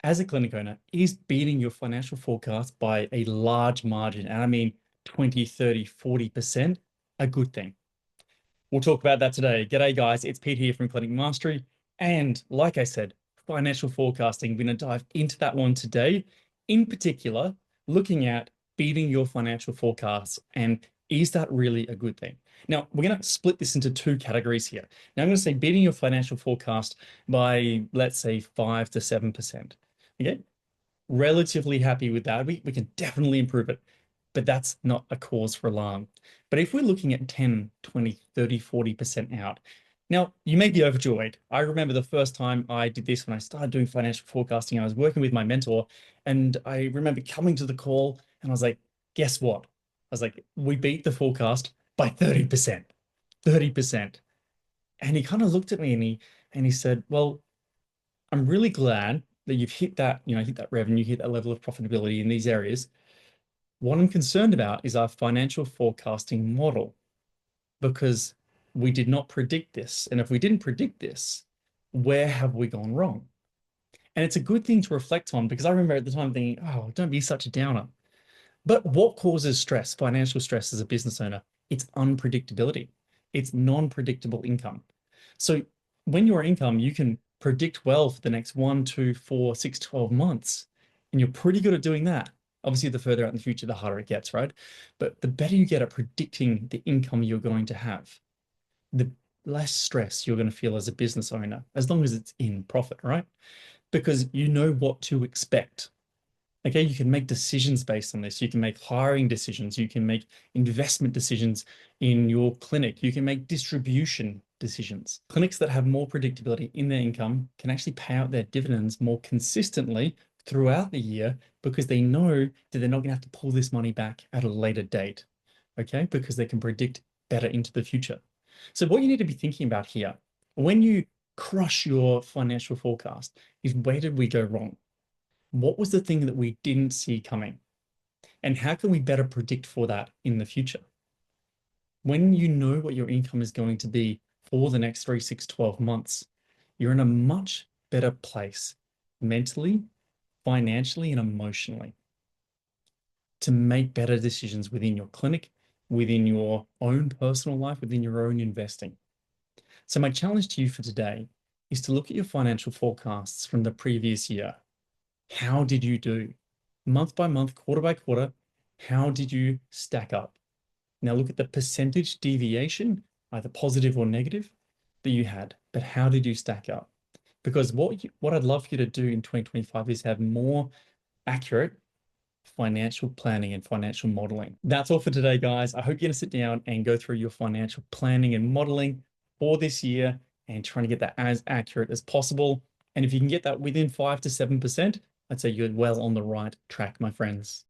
as a clinic owner, is beating your financial forecast by a large margin, and I mean 20, 30, 40%, a good thing? We'll talk about that today. G'day, guys. It's Pete here from Clinic Mastery. And like I said, financial forecasting, we're going to dive into that one today. In particular, looking at beating your financial forecasts, and is that really a good thing? Now, we're going to split this into two categories here. Now, I'm going to say beating your financial forecast by, let's say, 5 to 7%. Okay? Relatively happy with that. We can definitely improve it, but that's not a cause for alarm. But if we're looking at 10, 20, 30, 40% out, now you may be overjoyed. I remember the first time I did this when I started doing financial forecasting. I was working with my mentor, and I remember coming to the call and I was like, guess what? I was like, we beat the forecast by 30%, 30%. And he kind of looked at me and he said, well, I'm really glad that you've hit that, hit that revenue, hit that level of profitability in these areas. What I'm concerned about is our financial forecasting model, because we did not predict this. And if we didn't predict this, where have we gone wrong? And it's a good thing to reflect on, because I remember at the time thinking, oh, don't be such a downer. But what causes stress, financial stress as a business owner? It's unpredictability. It's non-predictable income. So when your income, you can predict well for the next 1, 2, 4, 6, 12 months, and you're pretty good at doing that. Obviously, the further out in the future, the harder it gets, right? But the better you get at predicting the income you're going to have, the less stress you're going to feel as a business owner, as long as it's in profit, right? Because you know what to expect. Okay, you can make decisions based on this. You can make hiring decisions. You can make investment decisions in your clinic. You can make distribution decisions. Clinics that have more predictability in their income can actually pay out their dividends more consistently throughout the year, because they know that they're not going to have to pull this money back at a later date. Okay, because they can predict better into the future. So what you need to be thinking about here, when you crush your financial forecast, is where did we go wrong? What was the thing that we didn't see coming? And how can we better predict for that in the future? When you know what your income is going to be for the next 3, 6, 12 months, you're in a much better place mentally, financially, and emotionally to make better decisions within your clinic, within your own personal life, within your own investing. So my challenge to you for today is to look at your financial forecasts from the previous year. How did you do? Month by month, quarter by quarter, how did you stack up? Now look at the percentage deviation, either positive or negative, that you had, but how did you stack up? Because what I'd love for you to do in 2025 is have more accurate financial planning and financial modeling. That's all for today, guys. I hope you're going to sit down and go through your financial planning and modeling for this year and trying to get that as accurate as possible. And if you can get that within 5 to 7%, I'd say you're well on the right track, my friends.